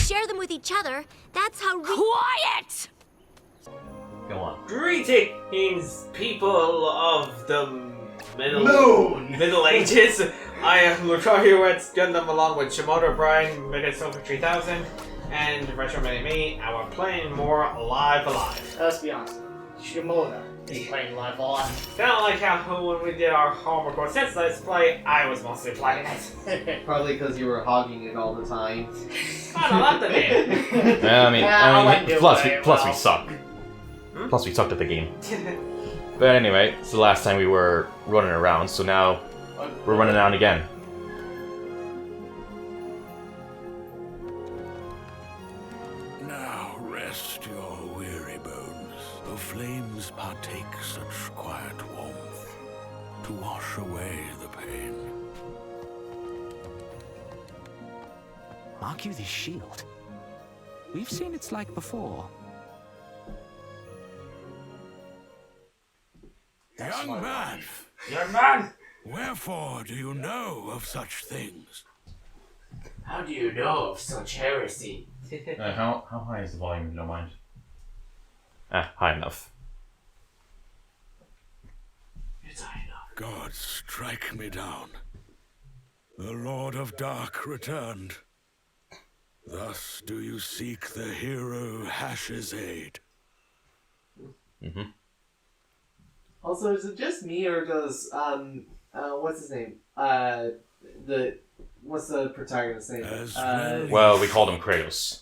share them with each other. That's how Quiet! Go on. Greetings, people of the Middle Ages. I am here with Gundam along with Shimoda, Brian, Megasofa 3000, and Retro Mini Me, and we're playing more Live Alive. Let's be honest. Shimoda is playing Live Alive. Kind of like how when we did our homework or since Let's Play, I was mostly playing it. Probably because you were hogging it all the time. I don't like the name. Yeah, I mean, plus we well. suck. Plus we sucked at the game. But anyway, it's the last time we were running around, so now we're running around again. Now rest your weary bones. The flames partake such quiet warmth to wash away the pain. Mark you this shield. We've seen its like before. Young man, Young man, wherefore do you know of such things? how do you know of such heresy? How high is the volume, if you don't mind? High enough. It's high enough. God strike me down. The Lord of Dark returned. Thus do you seek the hero Hash's aid. Mm-hmm. Also, is it just me, or does what's his name? What's the protagonist's name? Well, we called him Kratos.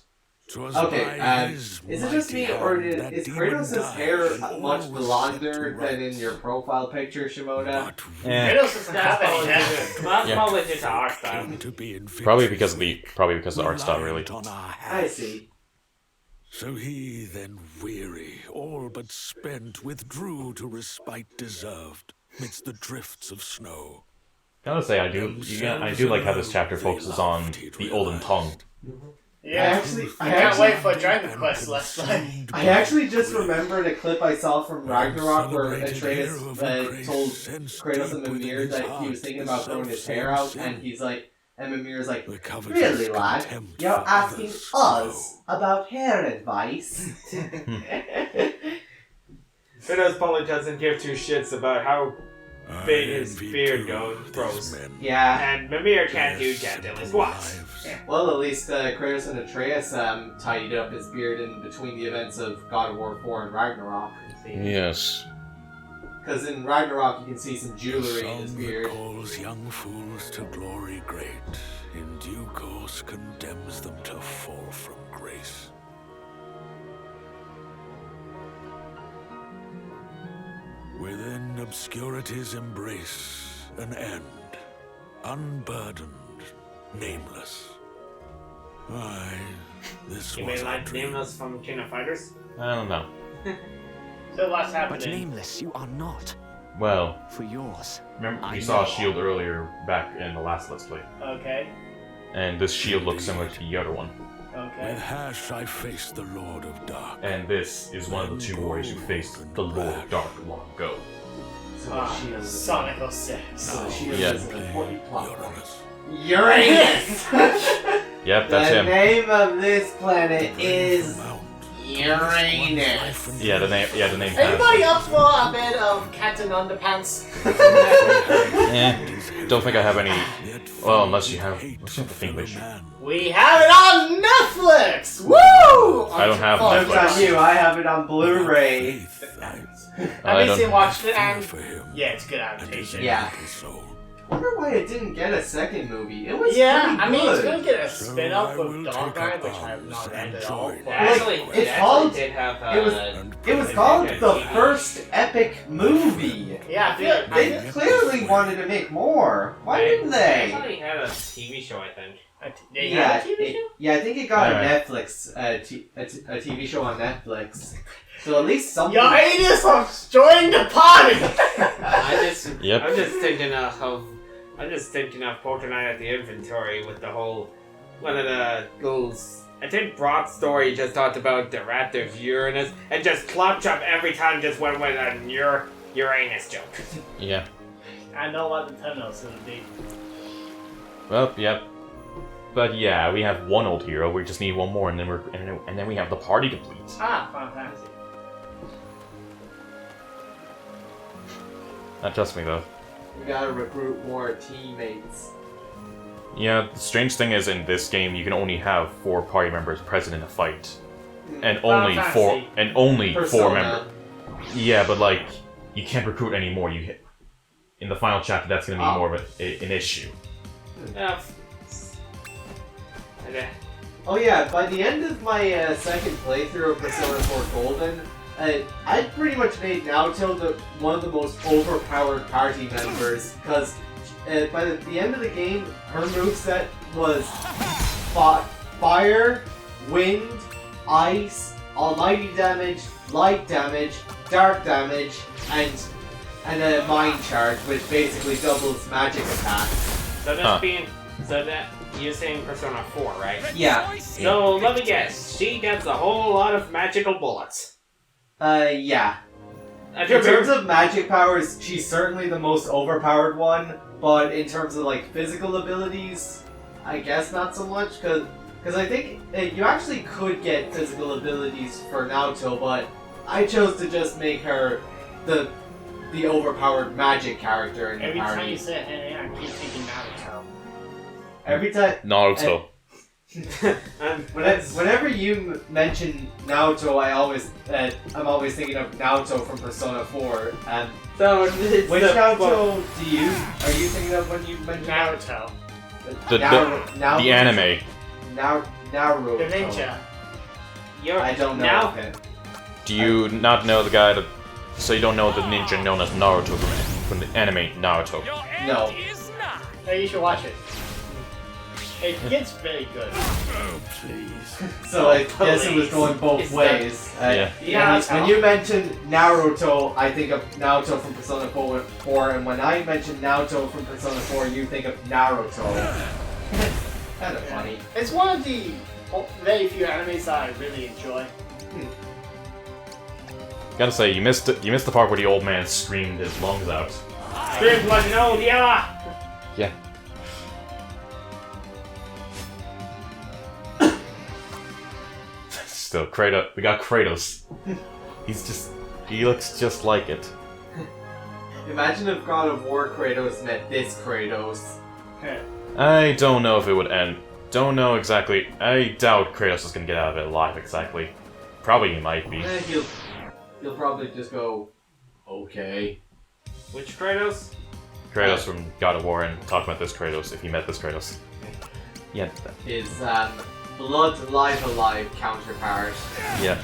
Okay, is it just me, or is Kratos' hair much blonder than in your profile picture, Shimoda? Yeah. Kratos doesn't have any hair. That's probably just our art style. Probably because of the art style, really. I see. So he, then weary, all but spent, withdrew to respite deserved, midst the drifts of snow. Gotta say, I do like how this chapter focuses on the olden tongue. Yeah, I can't wait for Dragon Quest Let's Play. I actually just remembered a clip I saw from Ragnarok where Atreus told Kratos and Mimir that he was thinking about growing his hair out, and he's like, and Mimir's like, really, lad? You're asking us about hair advice? Kratos probably doesn't give two shits about how big his beard grows. Yeah. And Mimir can't do that at least once. Well, at least Kratos and Atreus tidied up his beard in between the events of God of War 4 and Ragnarok. Yes. Because in Ragnarok you can see some jewelry in his beard. Calls young fools to glory great, in due course condemns them to fall from grace. Within obscurity's embrace, an end, unburdened, nameless. Aye, this You was mean a like dream. Nameless from King of Fighters? I don't know. So what's But happening? nameless you are not. Well, For yours. remember I we saw a know. shield earlier back in the last Let's Play, Okay, and this shield looks similar to the other one. With okay. Hash I faced the Lord of Dark. And this is one of the two warriors who faced the Lord of Dark long ago. So she is Sonic 06. So she Yeah. is an important plot point. Uranus. Uranus! Yep, that's the him. name of this planet is Uranus. Yeah, the name. Anybody up for a bit of Captain Underpants? Don't think I have any. Well, unless you have the English. We have it on Netflix! Woo! I don't have Oh, Joke's on you, I have it on Blu-ray. I Have you don't. watched it? And yeah, it's good adaptation. Yeah. I wonder why it didn't get a second movie. It was Yeah, pretty I mean, it's good. gonna get a spin-off So I with will Dog take Guy, up which I have not arms read and at all. join. but- It's called- did have, it was called the first epic movie. Yeah, I feel They clearly wanted to make more. Why didn't they? actually had a TV show, I think. They have a TV show? Yeah, I think it got Alright. a Netflix, a TV show on Netflix. So at least something. Your anus of join the party! Yep. I'm just thinking of Fortnite at the inventory with the whole one of the girls. I think Brock's story just talked about the rat of Uranus and just Claptrap every time just went with a Uranus joke. Yeah. I know what the thumbnail's gonna be. Well, yep. But yeah, we have one old hero. We just need one more, and then we have the party complete. Ah, fantastic. Not just me though. We gotta recruit more teammates. Yeah, the strange thing is in this game you can only have 4 party members present in a fight, and only Fantasy. four Persona. members. Yeah, but like you can't recruit anymore. You hit in the final chapter. That's gonna be more of an issue. Okay. Oh yeah, by the end of my second playthrough of Persona 4 Golden, I pretty much made Naoto one of the most overpowered party members, because by the end of the game, her moveset was fire, wind, ice, almighty damage, light damage, dark damage, and a mind charge, which basically doubles magic attacks. So that's so that you're saying Persona 4, right? Yeah. So let me guess, she gets a whole lot of magical bullets. Yeah. In terms of magic powers, she's certainly the most overpowered one, but in terms of like physical abilities, I guess not so much, because I think you actually could get physical abilities for Naoto, but I chose to just make her the overpowered magic character in the Every party. time you say her name, I keep thinking Naruto. Every time. Naruto. Whenever you mention Naoto, I'm always thinking of Naoto from Persona 4. And So which Naoto are you thinking of when you mention Naruto. The anime. Naruto. The ninja. I don't know now. him. Do you not know the guy that? So you don't know the ninja known as Naruto from the anime Naruto? No. Hey, you should watch it. It gets very good. Oh, please. So I guess it was going both ways. Yeah. When you mentioned Naruto, I think of Naruto from Persona 4, and when I mention Naruto from Persona 4, you think of Naruto. Kind of funny. It's one of the very few animes that I really enjoy. Gotta say, you missed the part where the old man screamed his lungs out. Scream like an old yellow! Yeah. Still, Kratos. We got Kratos. He looks just like it. Imagine if God of War Kratos met this Kratos. I don't know if it would end. Don't know exactly. I doubt Kratos is gonna get out of it alive exactly. Probably he might be. He'll probably just go, okay. Which Kratos? Kratos from God of War and talk about this Kratos if he met this Kratos. Yeah. His Blood Live Alive counterpart. Yeah.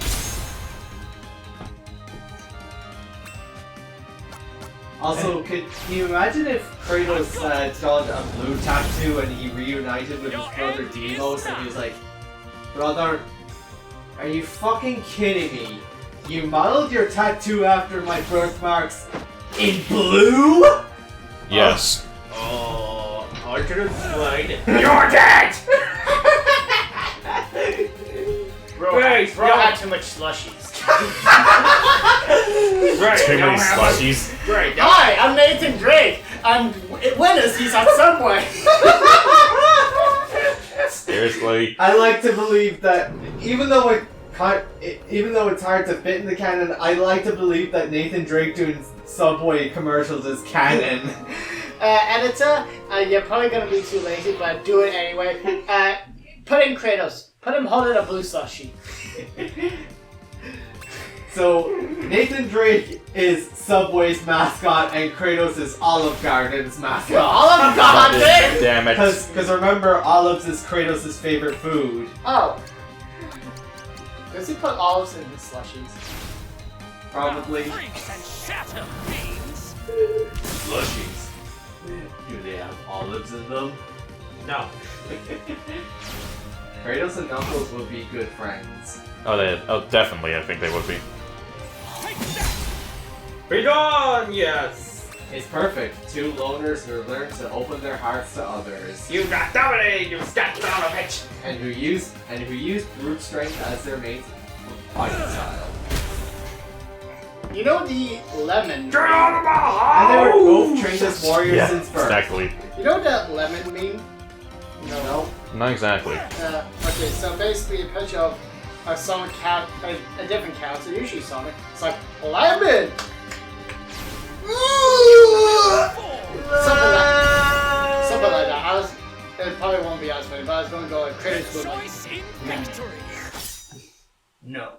Also, could you imagine if Kratos got a blue tattoo and he reunited with his brother Deimos and he was like, brother, are you fucking kidding me? You modeled your tattoo after my birthmarks in blue? Yes. Oh, alternate slide. You're dead! Bro, Right, bro no. had too much slushies. Right, Too many don't have a- slushies. Right, don't- Hi, I'm Nathan Drake. I'm Winners. He's on Subway. Seriously. I like to believe that even though it's hard to fit in the canon, I like to believe that Nathan Drake doing Subway commercials is canon. Editor, you're probably gonna be too lazy, but do it anyway. Put in Kratos. Put him holding a blue slushie. So Nathan Drake is Subway's mascot and Kratos is Olive Garden's mascot. Olive Garden! Damn it. Because remember, olives is Kratos' favorite food. Oh. Does he put olives in his slushies? Probably. Slushies. Do they have olives in them? No. Kratos and Knuckles would be good friends. Oh, definitely. I think they would be. Be gone, yes! It's perfect. Two loners who learn to open their hearts to others. You got dominated, you scat son of a bitch! And who use brute strength as their main fighting style. You know the lemon. Get out of my And they were house! both trained as warriors Yeah, since birth. exactly. You know that lemon meme? No. Not exactly. Okay, so basically a picture of a Sonic cat, a different character, usually Sonic. It's like, Lemon! Something like that. It probably won't be as funny, but I was going to go like Kratos with like, no.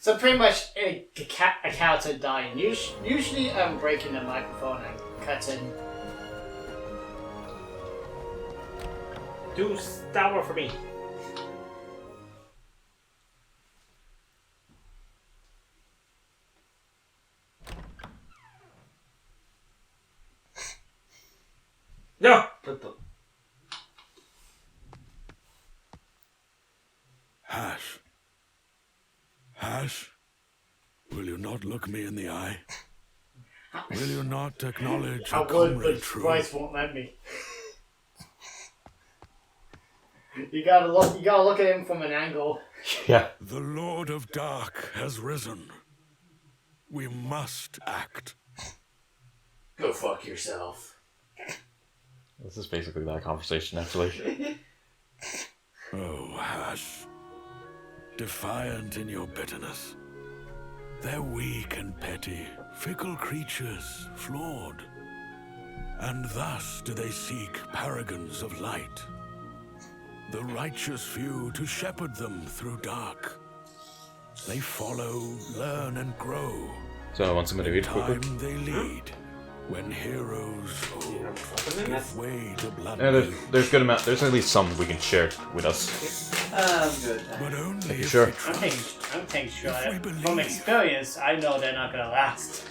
So pretty much a character dying. Usually I'm breaking the microphone and cutting. Do Star Wars for me. No! Hash. Hash? Will you not look me in the eye? Will you not acknowledge I a would, comrade but true? Bryce won't let me. You gotta look at him from an angle. Yeah. The Lord of Dark has risen. We must act. Go fuck yourself. This is basically that conversation, actually. Oh, Hash. Defiant in your bitterness. They're weak and petty, fickle creatures, flawed. And thus do they seek paragons of light. The righteous few to shepherd them through dark. They follow, learn, and grow. So I want somebody to read Time quickly. they lead. When heroes old give way to blood. Yeah, there's good amount. There's at least some we can share with us. I'm good. But only if Sure. we try. I'm taking sure. If we From believe experience, I know they're not gonna last.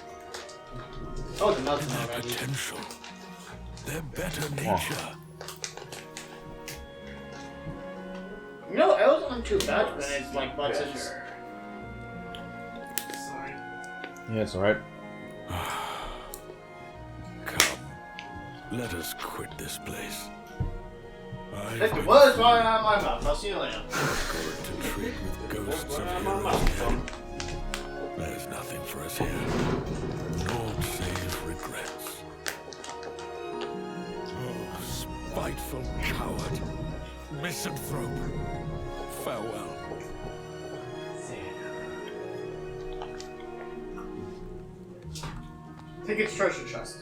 Oh, the melting their already. potential, their better nature. You know, I wasn't too bad when it's like buttons. Sorry. Yeah, it's alright. Come, let us quit this place. Take the I've words right out of my mouth. I'll see you later. been to treat with ghosts of heroes dead. There's nothing for us here. Naught save regrets. Oh, spiteful coward. Misanthrope. Farewell. Take its treasure chest.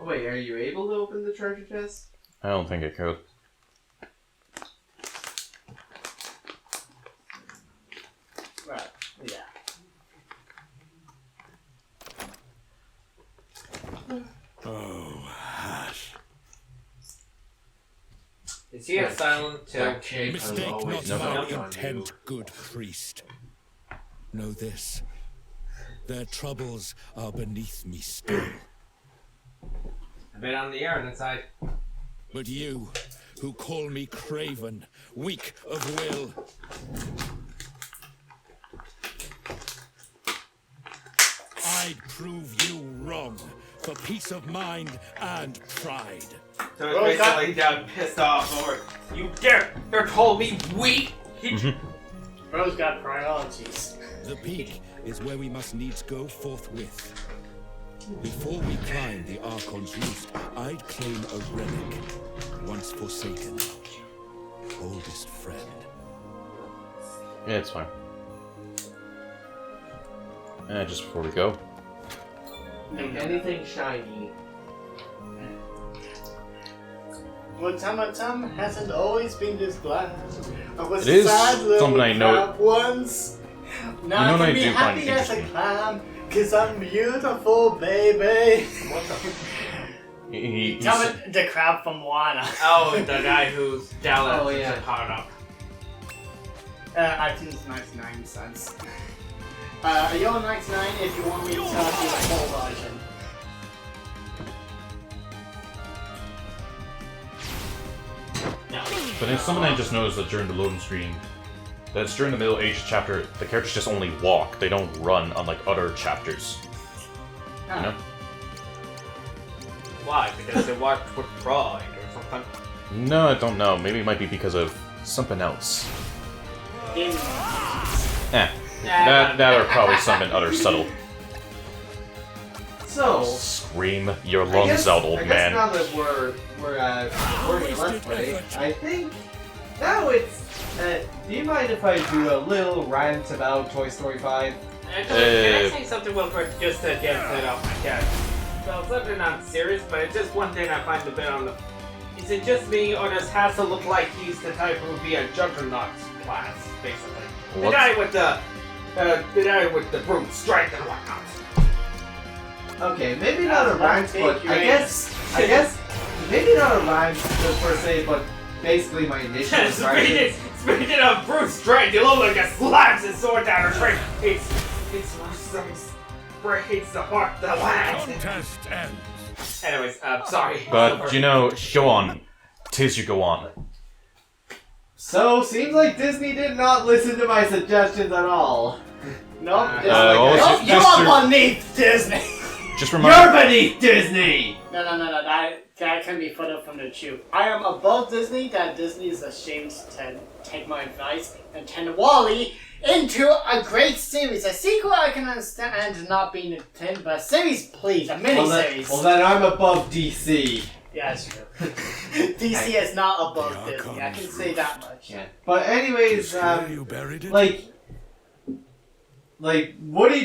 Oh, wait, are you able to open the treasure chest? I don't think it could. Right. Yeah. Oh, Hash. Is he a silent till Mistake not No. my intent, good priest. Know this. Their troubles are beneath me still. a bit on the air and inside? But you, who call me craven, weak of will, I'd prove you wrong for peace of mind and pride. So it's basically down pissed off over you dare told me weak. Bro's got priorities. The peak is where we must needs go forthwith. Before we climb the Archon's roost, I'd claim a relic, once forsaken. Oldest friend. Yeah, it's fine. Just before we go. Anything shiny. Well, Tam hasn't always been this glad. I was It is sad little something I know- crab once. Now You know I what I can be do find happy as a interesting? clam, 'cause I'm beautiful, baby. He's, The crab from Moana. Oh, the guy who's jealous Oh, yeah. and powered up. I think it's 99 cents. Are you on 99 if you want me to tell you the full version? No. but it's something I just noticed that during the loading screen, that's during the Middle Ages chapter, the characters just only walk. They don't run, unlike other chapters. You know? Why? Because they walked with pride or something. No, I don't know. Maybe it might be because of something else. That or probably something other subtle. So, Scream your I lungs guess, out, old I guess man. now that we're recording Let's Play, I think now it's. Do you mind if I do a little rant about Toy Story 5? Actually, can I say something real quick just to get it off my chest? So, something not serious, but it's just one thing I find a bit on the... Is it just me, or does Hassel look like he's the type who would be a Juggernaut class, basically? The guy with the brute strength and whatnot. Okay, maybe not a rant, but I guess maybe not a rant per se, but basically my initial impression. Speaking of brute strength, you look like a slams his sword down her throat. It's some breaks apart the land. Contest ends. Anyways, sorry. But, you know, go on. Tis you go on. So, seems like Disney did not listen to my suggestions at all. Nope. just- You're just up beneath Disney. Just remind You're beneath Disney! No. That can be further from the truth. I am above Disney. That Disney is ashamed to take my advice and turn Wall-E into a great series. A sequel I can understand not being intended, but a series, please, a mini-series. Well, then I'm above DC. Yeah, that's true. DC is not above Disney. I can say that much. Yeah. But anyways, You buried it? like Woody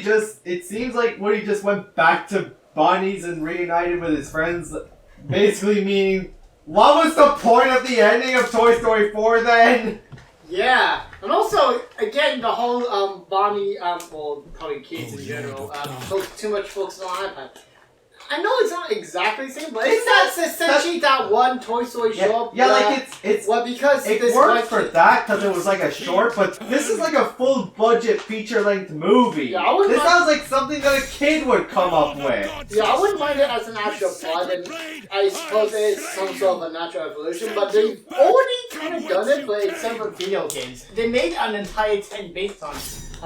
it seems like Woody just went back to Bonnie's and reunited with his friends, basically meaning, what was the point of the ending of Toy Story 4 then? Yeah, and also, again, the whole Bonnie, well, probably kids in general, too much focus on iPad. I know it's not exactly the same, but that's essentially that one Toy Story show. Yeah, like it's well, because it this worked for that because it was like a short, but this is like a full budget feature length movie. Yeah, this sounds like something that a kid would come up with. Yeah, I wouldn't mind it as an actual plot, and I suppose it is some sort of a natural evolution, but they've already kind of done it, but except for video games. They made an entire 10 based on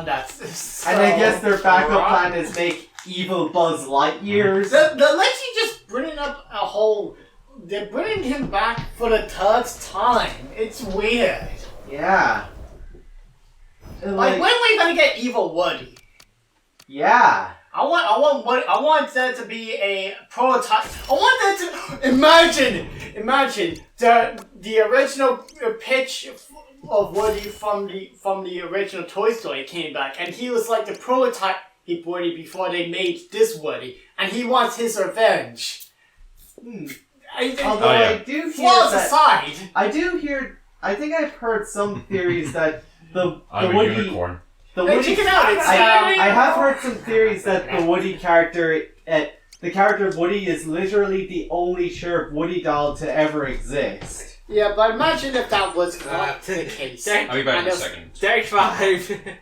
that. So, And I guess their backup plan is make evil Buzz Lightyears. They're literally just bringing up a whole... They're bringing him back for the third time. It's weird. Yeah. Like when are we gonna get evil Woody? Yeah. I want there to be a prototype. I want there to imagine the original pitch of Woody from the original Toy Story came back, and he was like the prototype Woody before they made this Woody, and he wants his revenge. Although I do hear flaws that, aside, I think I've heard some theories that the I'm a Woody unicorn. the hey, Woody check it out. It's, I have heard some theories that the Woody character the character of Woody is literally the only Sheriff Woody doll to ever exist. yeah, but imagine if that was not the case. I'll be back in a second. Take 5.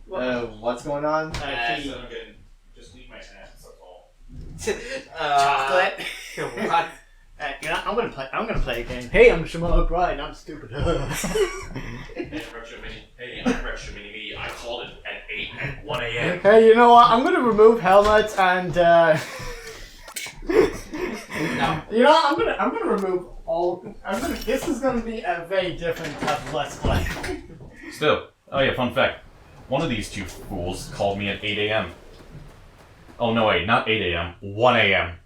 What's going on? Just leave my hands, that's all. Chocolate. What? You know, I'm gonna play a game. Hey, I'm Jamal O'Brien. I'm stupid. Hey, I'm Retro Mini Me. I called it at 8 at 1 a.m. Hey, you know what? I'm gonna remove helmets and No. you know, I'm gonna remove all. This is gonna be a very different type of Let's Play. Still, oh yeah, fun fact. One of these two fools called me at 8 a.m. Oh no, wait, not 8 a.m. 1 a.m.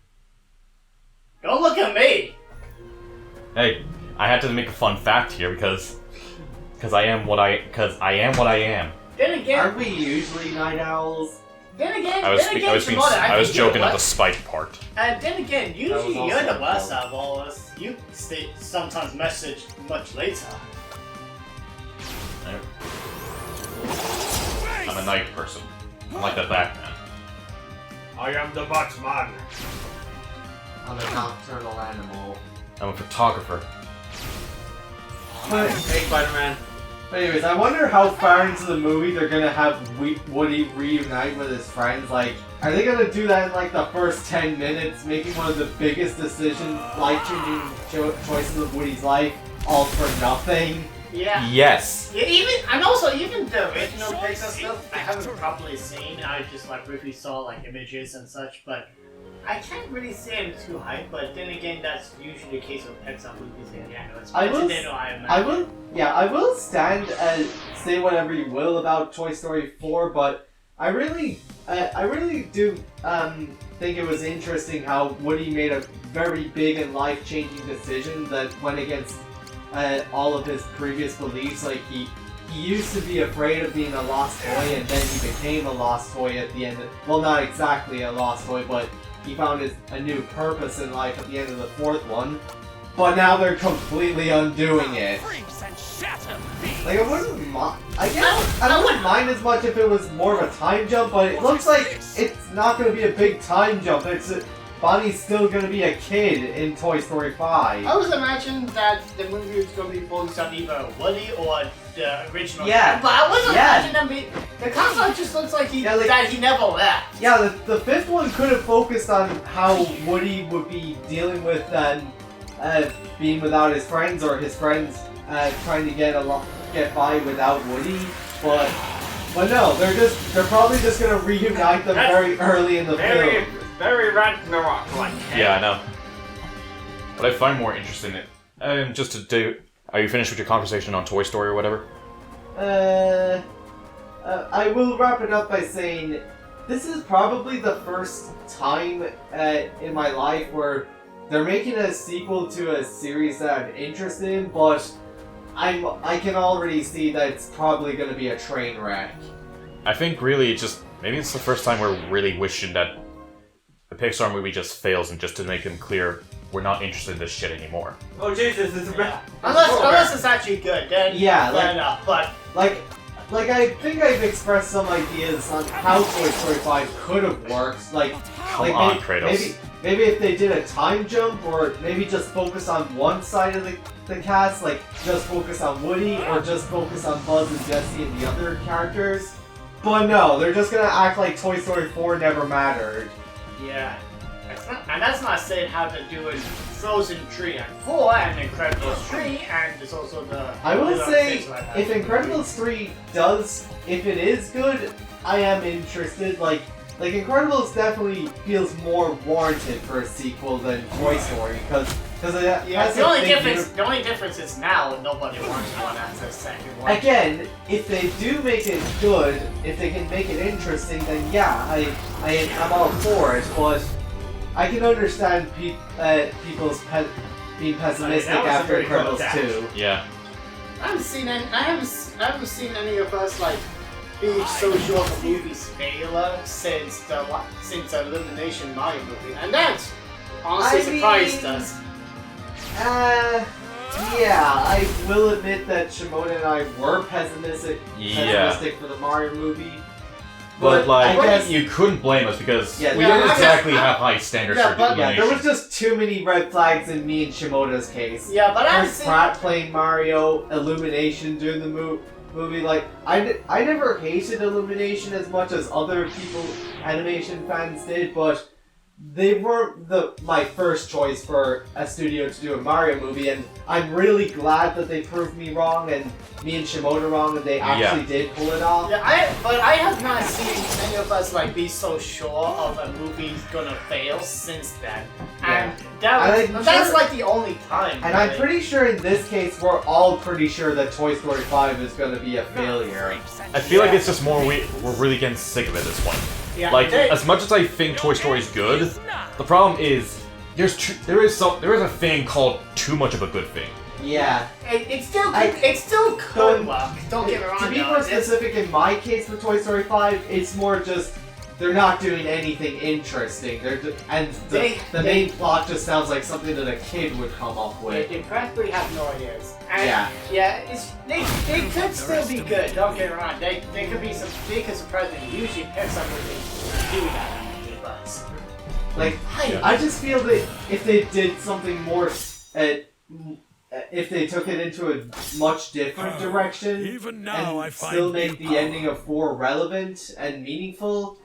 Don't look at me. Hey, I had to make a fun fact here because I am what I am. Then again, Aren't we usually night owls? I was joking at the spike part. And then again, usually also you're the a worst joke. of all of us. You sometimes message much later. I'm a night person. I'm like a Batman. I am the Batman. I'm a nocturnal animal. I'm a photographer. But Hey, Spider-Man. anyways, I wonder how far into the movie they're gonna have Woody reunite with his friends. Like, are they gonna do that in like the first 10 minutes, making one of the biggest decisions, life-changing choices of Woody's life, all for nothing? Yeah. Yes. Yeah, even the original Pixar stuff, I haven't properly seen. I just like briefly saw like images and such, but I can't really say I'm too hyped. But then again, that's usually the case with Pixar movies. It's I will stand and say whatever you will about Toy Story 4, but I really do think it was interesting how Woody made a very big and life-changing decision that went against all of his previous beliefs. Like he used to be afraid of being a lost toy, and then he became a lost toy at the end. Well, not exactly a lost toy, but he found a new purpose in life at the end of the fourth one. But now they're completely undoing it. Like, I wouldn't mind. I guess I wouldn't mind as much if it was more of a time jump, but it looks like it's not going to be a big time jump. Bonnie's still going to be a kid in Toy Story 5. I was imagining that the movie was going to be focused on either Woody or the original. Yeah. But I wasn't imagining them being. The concept just looks like that he never left. Yeah, the fifth one could have focused on how Woody would be dealing with being without his friends, or his friends trying to get by without Woody. But no, they're probably just gonna reunite them very early in the film. Very Ragnarok like. Yeah, I know. What I find more interesting, just to do, are you finished with your conversation on Toy Story or whatever? I will wrap it up by saying this is probably the first time in my life where they're making a sequel to a series that I'm interested in, but I can already see that it's probably going to be a train wreck. I think really maybe it's the first time we're really wishing that the Pixar movie just fails, and just to make them clear, we're not interested in this shit anymore. Oh Jesus, it's a Unless it's actually good, then fair enough. But like I think I've expressed some ideas on how Toy Story 5 could have worked. Come on, Kratos. Maybe if they did a time jump, or maybe just focus on one side of the cast, like just focus on Woody, or just focus on Buzz and Jessie and the other characters. But no, they're just gonna act like Toy Story 4 never mattered. yeah, that's not saying how to do in Frozen 3 and 4 and Incredibles 3, and there's also the. I will other say, things like that. if Incredibles 3 if it is good, I am interested. Like Incredibles definitely feels more warranted for a sequel than Toy Story, because it has the only difference is now nobody wants one as a second one. Again, if they do make it good, if they can make it interesting, then yeah, I'm all for it. But I can understand people's being pessimistic after Incredibles 2. Yeah. I haven't seen any of us being so sure of a movie's failure since the Illumination Mario movie, and that honestly surprised us. Yeah, I will admit that Shimona and I were pessimistic for the Mario movie. But I guess you couldn't blame us because we Yeah, don't exactly have high standards for Illumination. there was just too many red flags in me and Shimoda's case. Yeah, but Chris Pratt playing Mario, Illumination doing the movie. Like, I never hated Illumination as much as other animation fans did, but they weren't my first choice for a studio to do a Mario movie, and I'm really glad that they proved me wrong and me and Shimoda wrong, and they actually did pull it off. Yeah, but I have not seen any of us be so sure of a movie's gonna fail since then, and that's the only time. And I'm pretty sure in this case we're all pretty sure that Toy Story 5 is gonna be a failure. I feel like it's just more we're really getting sick of it at this point. Yeah, as much as I think Toy Story is good, the problem is there is a thing called too much of a good thing. Yeah. It still could work. Don't get me wrong. To be more specific, in my case with Toy Story 5, it's more just they're not doing anything interesting. The main plot just sounds like something that a kid would come up with. They practically have no ideas. And yeah. They could still be good. Don't get me wrong. They could be surprising. Usually Pixar movies do that. Like, I just feel that if they did something more, if they took it into a much different direction, Even now and still make the ending of 4 relevant and meaningful,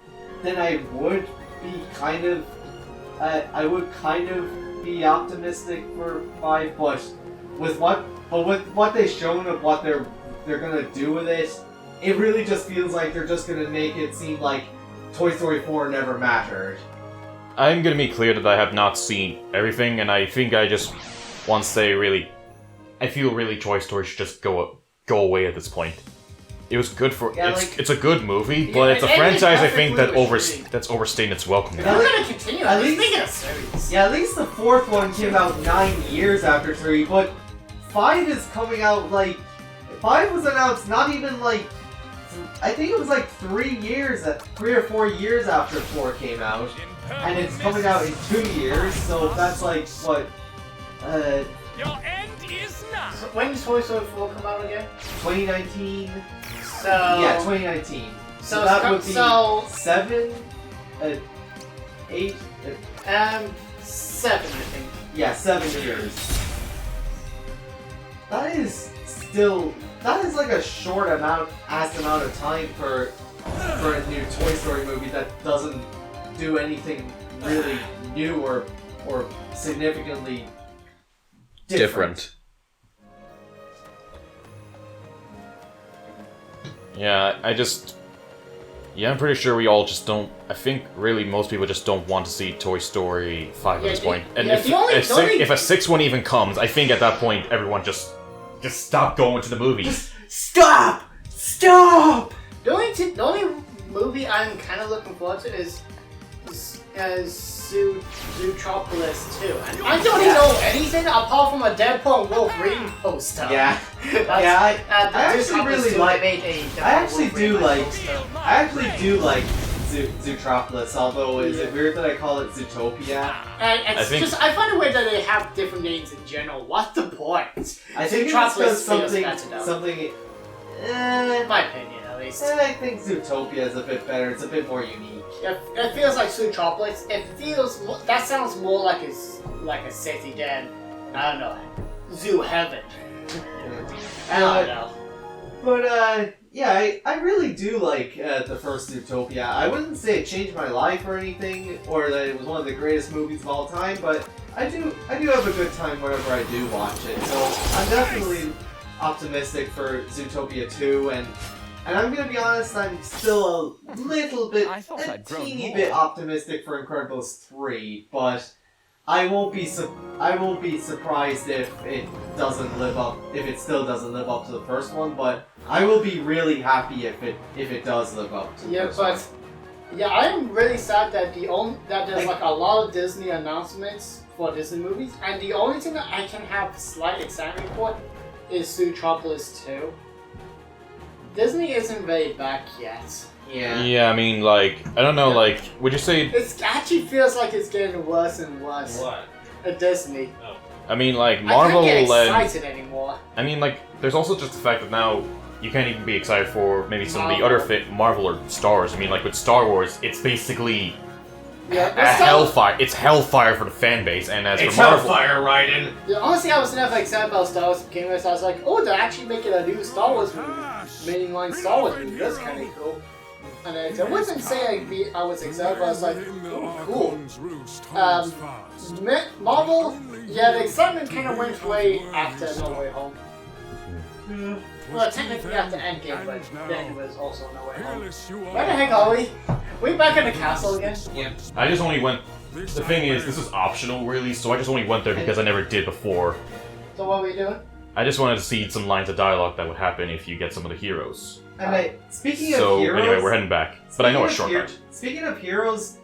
then I would be kind of be optimistic for 5. But with what they've shown of what they're gonna do with it, it really just feels like they're just gonna make it seem like Toy Story 4 never mattered. I'm gonna be clear that I have not seen everything, and I think I just I feel really Toy Story should just go away at this point. it was good for. Yeah, it's a good movie, Yeah, but it's a it ended franchise I think that perfectly with that's overstaying its welcome. They're now. gonna continue. At At least least- make it a series. Yeah, at least the fourth one came out 9 years after 3, but 5 is coming out like... 5 was announced not even like... I think it was like 3 or 4 years after 4 came out. And it's coming out in 2 years, so that's like, what... Your end is nigh. So when does Toy Story 4 come out again? 2019? So Yeah, 2019. So it's that com- would be so 7... 8... 7, I think. Yeah, 7 years. That is still... That is like a short amount of time for a new Toy Story movie that doesn't do anything really new or significantly different. Yeah, I'm pretty sure we all just don't. I think really most people just don't want to see Toy Story 5 Yeah, at this point. And yeah, if a sixth one even comes, I think at that point everyone just stop going to the movies. Stop! Stop! The only movie I'm kind of looking forward to is Zootropolis 2. And I don't even know anything apart from a Deadpool and Wolverine poster. Yeah. That's- I actually Zootropolis really 2 like... made a I actually Wolverine do like... poster. I actually do like Zootropolis, although is it weird that I call it Zootopia? And it's I think- just, I find it weird that they have different names in general. What's the point? I think it's Zootropolis because feels better, though. something... In my opinion, at least. I think Zootopia is a bit better. It's a bit more unique. It feels like Zootropolis. It feels that sounds more like a city than, I don't know, Zoo Heaven. I don't know. But yeah, I really do like the first Zootopia. I wouldn't say it changed my life or anything, or that it was one of the greatest movies of all time. But I do have a good time whenever I do watch it. So I'm definitely optimistic for Zootopia 2, and I'm gonna be honest, I'm still a little bit, a teeny bit optimistic for Incredibles 3, but I won't be surprised if it still doesn't live up to the first one, but I will be really happy if it does live up to the first one. Yeah, I'm really sad that there's like a lot of Disney announcements for Disney movies, and the only thing that I can have slight excitement for is Zootropolis 2. Disney isn't very back yet. Yeah. Yeah, I mean, like, I don't know, like, would you say... It actually feels like it's getting worse and worse. What? At Disney. I mean, like, Marvel I can't get and... excited anymore. I mean, like, there's also just the fact that now you can't even be excited for maybe some of the other Marvel or Star Wars. I mean, like, with Star Wars, it's basically a hellfire. It's hellfire for the fan base, and as It's for Marvel... hellfire, Raiden. Yeah, honestly, I was never excited about Star Wars became this. I was like, oh, they're actually making a new Star Wars movie. Mainline Star Wars movie. That's kind of cool. And I wasn't saying I was excited, but I was like, oh, cool. Marvel, yeah, the excitement kind of went away after No Way Home. Well, technically after Endgame, but then it was also No Way Home. Where the heck are we? We back in the castle again? Yeah. I just only went... The thing is, this is optional, really, so I just only went there because I never did before. So what are we doing? I just wanted to see some lines of dialogue that would happen if you get some of the heroes. And speaking of So, heroes... anyway, we're heading back. But I know a shortcut. Speaking of heroes,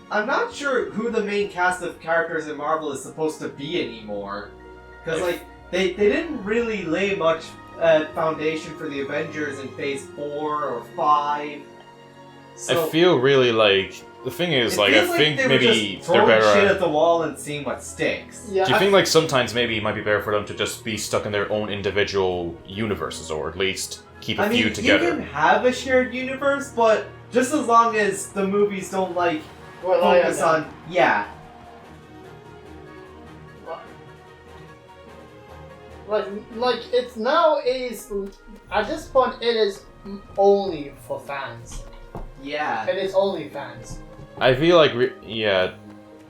I'm not sure who the main cast of characters in Marvel is supposed to be anymore. Because, like, they didn't really lay much foundation for the Avengers in Phase 4 or 5. So I feel really like... The thing is, like, I think they were maybe just they're throwing better shit at... at the wall and seeing what sticks. Yeah, Do you think, like, sometimes maybe it might be better for them to just be stuck in their own individual universes, or at least keep a few together? You can have a shared universe, but just as long as the movies don't, like, focus on... Yeah. Like, it's now is... At this point, it is only for fans. Yeah. It is only fans. I feel like, yeah,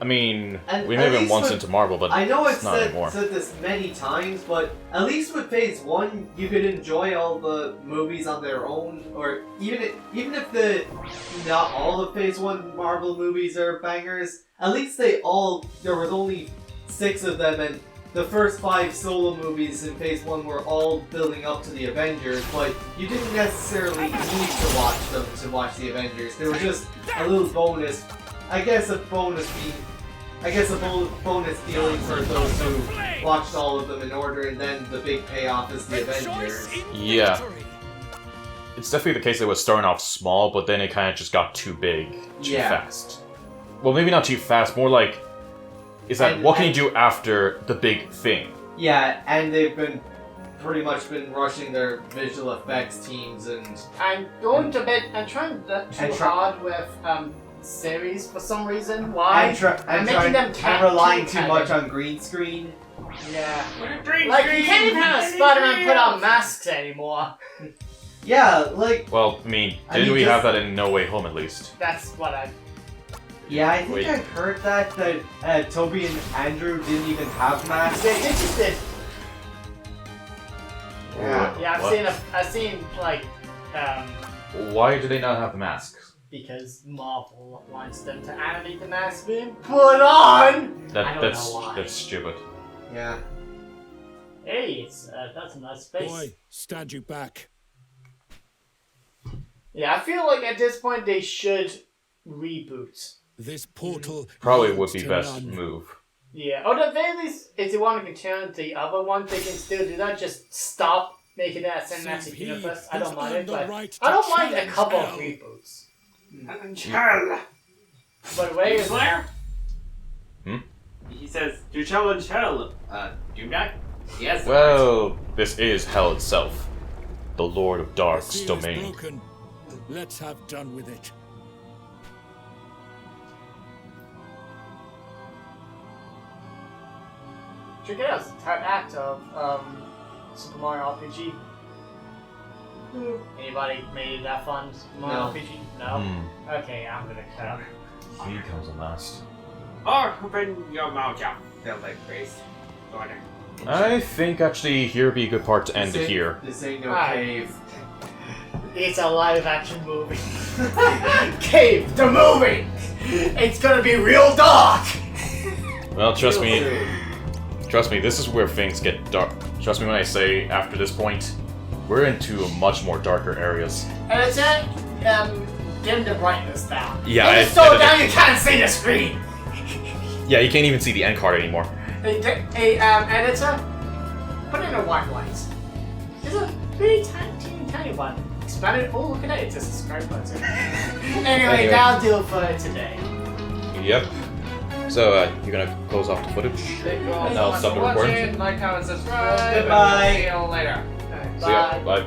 I mean, And we may at have been least once with- into Marvel, but I know it's not anymore. said this many times, but at least with Phase 1, you could enjoy all the movies on their own, or even if not all of Phase 1 Marvel movies are bangers, at least there was only 6 of them, and the first 5 solo movies in Phase 1 were all building up to the Avengers, but you didn't necessarily need to watch them to watch the Avengers. They were just a little bonus. I guess a bonus feeling for those who watched all of them in order, and then the big payoff is the Avengers. Yeah. It's definitely the case that it was starting off small, but then it kind of just got too big, too fast. Well, maybe not too fast, more like, what can you do after the big thing? Yeah, and they've been pretty much been rushing their visual effects teams and... I'm trying too hard with series for some reason. Why? I'm making them and relying too much on green screen. Yeah. Like, you can't even have a Spider-Man put on masks anymore. Yeah, like... Well, I mean, didn't we have that in No Way Home, at least? That's what I... Yeah, I think I've heard that Toby and Andrew didn't even have masks. They just did. Yeah. Yeah, I've seen, like, Why do they not have the masks? because Marvel wants them to animate the mask being put on! I don't know why. That's stupid. Yeah. Hey, that's a nice space. Boy, stand you back. Yeah, I feel like at this point they should reboot. This portal Probably would yields be to best none. move. Yeah, or at the very least, if they want to continue the other one, they can still do that. Just stop making that a cinematic Save he universe. I who's don't mind it, earned the but right I don't to mind a challenge couple of hell. reboots. Hell. By the way, Slayer? Hmm? He says, to challenge hell. Do not? Yes. Well, this is hell itself. The Lord of The Dark's seal is domain. broken. Let's have done with it. check it out. It's the third act of Super Mario RPG. Anybody made it that fun? Super Mario No. RPG? No? Okay, I'm gonna cut out. He comes in last. Or open your mouth up. They'll like praise. Order. I think actually here would be a good part to end it here. This ain't no Alright. cave. It's a live action movie. Cave, the movie! It's gonna be real dark! Well, trust me, this is where things get dark. Trust me when I say, after this point, we're into much more darker areas. And it's dim the brightness down. Yeah, If it's so down you can't see the screen! Yeah, you can't even see the end card anymore. Hey, editor, put in a white light. There's a really tiny one. Expand it. Oh, look at it. It's a subscribe button. anyway, that'll do it for today. Yep. So, you're gonna close off the footage? And I'll stop the recording. Like, comment, subscribe. Goodbye. See you later. See ya. Bye.